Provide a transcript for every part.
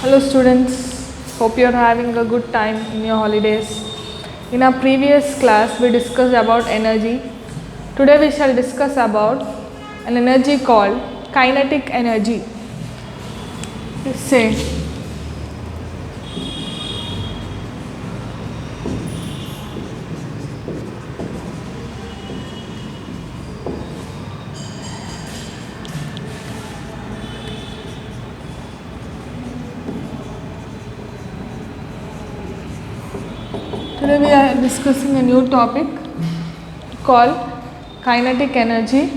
Hello students, hope you are having a good time in your holidays. In our previous class we discussed about energy. Today we shall discuss about an energy called kinetic energy. Let's say today we are discussing a new topic called kinetic energy.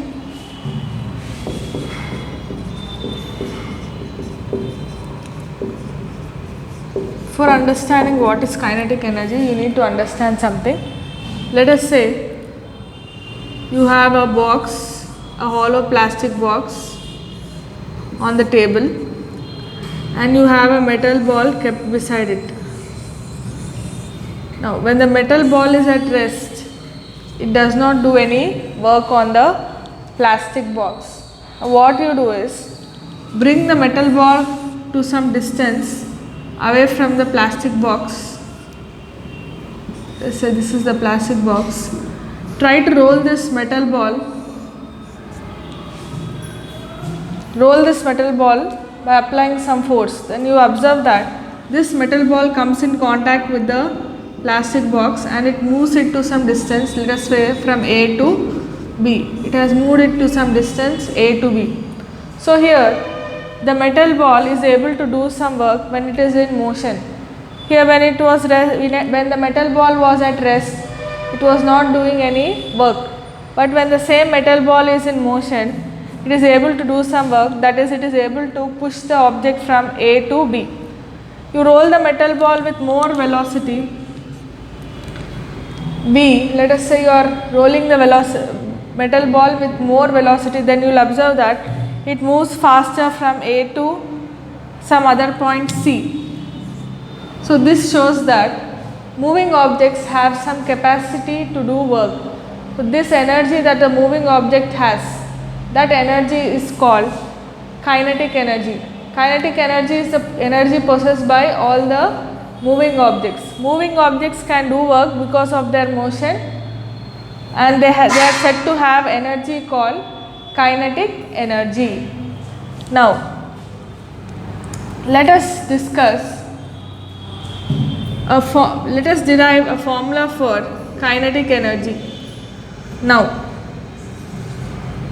For understanding what is kinetic energy, you need to understand something. Let us say you have a box, a hollow plastic box on the table, and you have a metal ball kept beside it. Now, when the metal ball is at rest, it does not do any work on the plastic box. Now, what you do is bring the metal ball to some distance away from the plastic box. Let's say this is the plastic box. Try to roll this metal ball. Roll this metal ball by applying some force. Then you observe that this metal ball comes in contact with the plastic box and it moves it to some distance, let us say from A to B. It has moved it to some distance A to B. So here the metal ball is able to do some work when it is in motion. Here when the metal ball was at rest, it was not doing any work. But when the same metal ball is in motion, it is able to do some work, that is, it is able to push the object from A to B. You roll the metal ball with more velocity B. Let us say you are rolling the metal ball with more velocity, then you will observe that it moves faster from A to some other point C. So this shows that moving objects have some capacity to do work. So this energy that the moving object has, that energy is called kinetic energy. Kinetic energy is the energy possessed by all the moving objects. Moving objects can do work because of their motion, and they are said to have energy called kinetic energy. Now let us derive a formula for kinetic energy. Now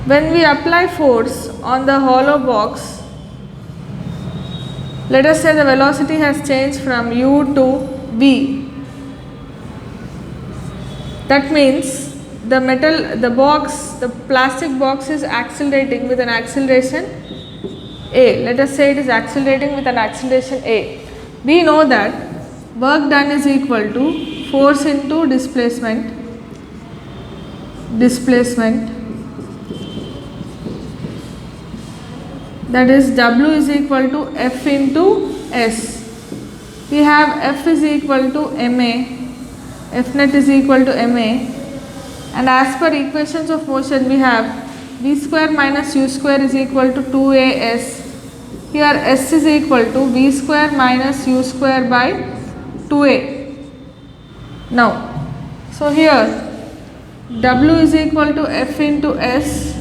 when we apply force on the hollow box, let us say the velocity has changed from u to v. That means the plastic box is accelerating with an acceleration a. Let us say it is accelerating with an acceleration a. We know that work done is equal to force into displacement. That is W is equal to F into S. We have F is equal to MA, F net is equal to MA, and as per equations of motion we have V square minus U square is equal to 2AS. Here S is equal to V square minus U square by 2A. Now, so here W is equal to F into S,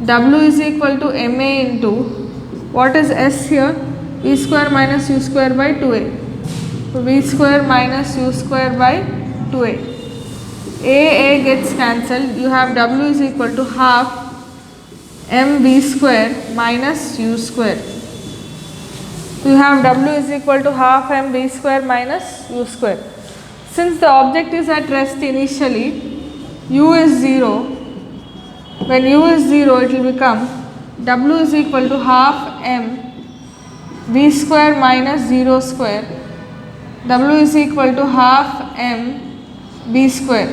W is equal to MA into, what is S here? V square minus U square by 2A. So V square minus U square by 2A. A gets cancelled. You have W is equal to half mv square minus U square. You have W is equal to half mv square minus U square. Since the object is at rest initially, U is 0. When U is 0, it will become W is equal to half m v square minus 0 square. W is equal to half m v square.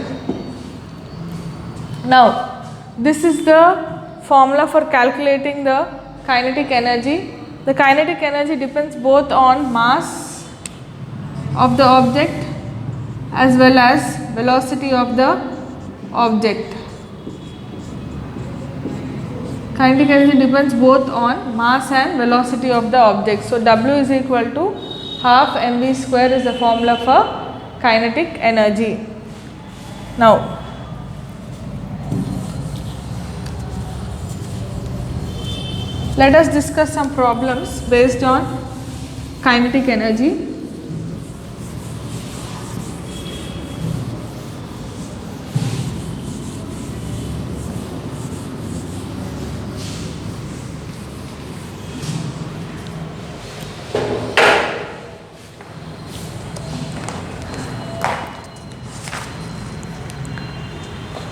Now, this is the formula for calculating the kinetic energy. The kinetic energy depends both on mass of the object as well as velocity of the object. Kinetic energy depends both on mass and velocity of the object. So W is equal to half mv square is the formula for kinetic energy. Now let us discuss some problems based on kinetic energy.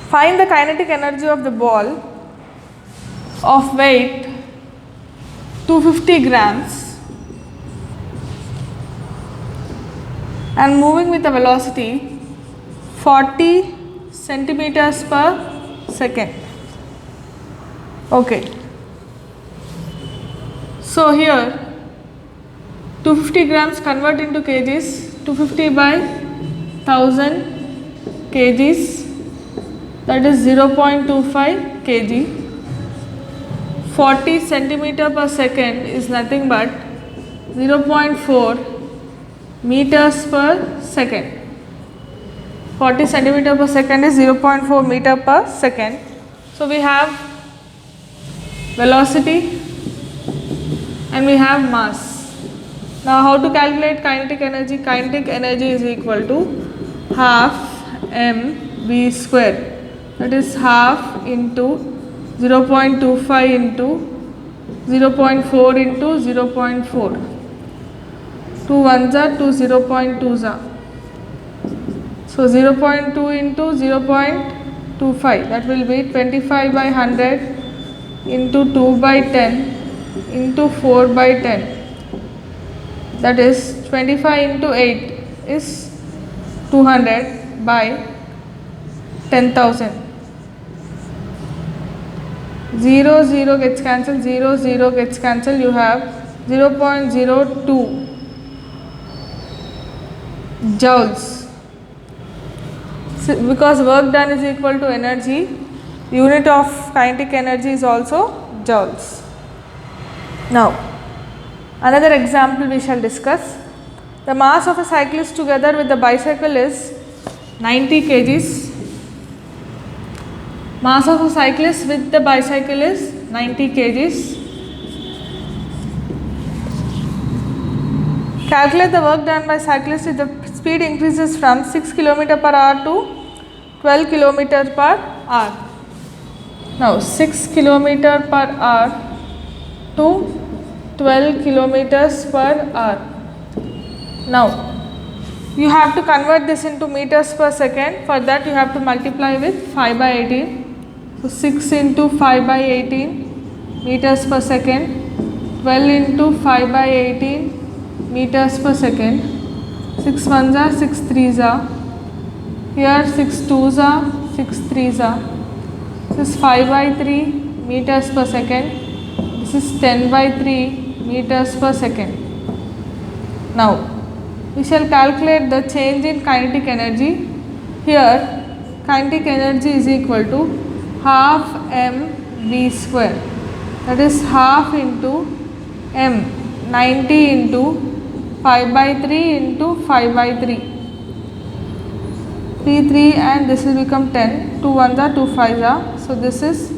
Find the kinetic energy of the ball of weight 250 grams and moving with a velocity 40 centimeters per second. Okay. So here 250 grams convert into kgs, 250 by 1000 kgs, that is 0.25 kg. 40 centimeter per second is nothing but 0.4 meters per second. 40 centimeter per second is 0.4 meter per second. So we have velocity and we have mass. Now how to calculate kinetic energy? Kinetic energy is equal to half mv square, that is half into 0.25 into 0.4 into 0.4. 2 ones are 2, 0.2s are. So 0.2 into 0.25, that will be 25 by 100 into 2 by 10 into 4 by 10. That is 25 into 8 is 200 by 10,000. 0, 0 gets cancelled, 0, 0 gets cancelled, you have 0.02 joules. So because work done is equal to energy, the unit of kinetic energy is also joules. Now, another example we shall discuss. The mass of a cyclist together with the bicycle is 90 kgs. Mass of a cyclist with the bicycle is 90 kgs. Calculate the work done by cyclist if the speed increases from 6 km per hour to 12 km per hour. Now 6 km per hour to 12 km per hour. Now you have to convert this into meters per second. For that you have to multiply with 5 by 18. So 6 into 5 by 18 meters per second, 12 into 5 by 18 meters per second. 6 ones are 6 threes are. Here 6 twos are, 6 threes are. This is 5 by 3 meters per second. This is 10 by 3 meters per second. Now we shall calculate the change in kinetic energy. Here kinetic energy is equal to half mv square, that is half into m, 90 into 5 by 3 into 5 by 3, 3 and this will become 10, 2 ones are 2 5s are. So this is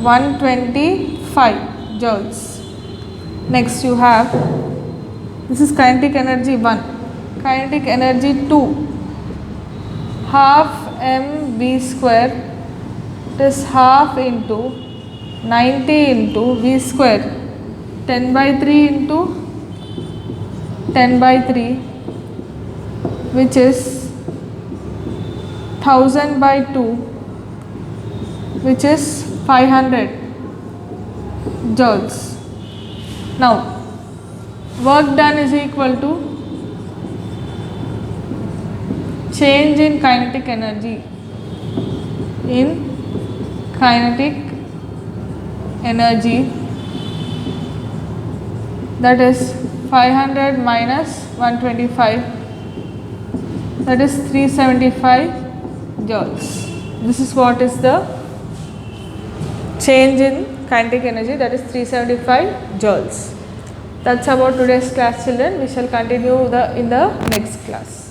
125 joules. Next you have, this is kinetic energy 1, kinetic energy 2, half mv square, it is half into 90 into v square, 10 by 3 into 10 by 3, which is 1000 by 2, which is 500 joules. Now work done is equal to change in kinetic energy, that is 500 minus 125, that is 375 joules. This is what is the change in kinetic energy, that is 375 joules. That's about today's class, children. We shall continue in the next class.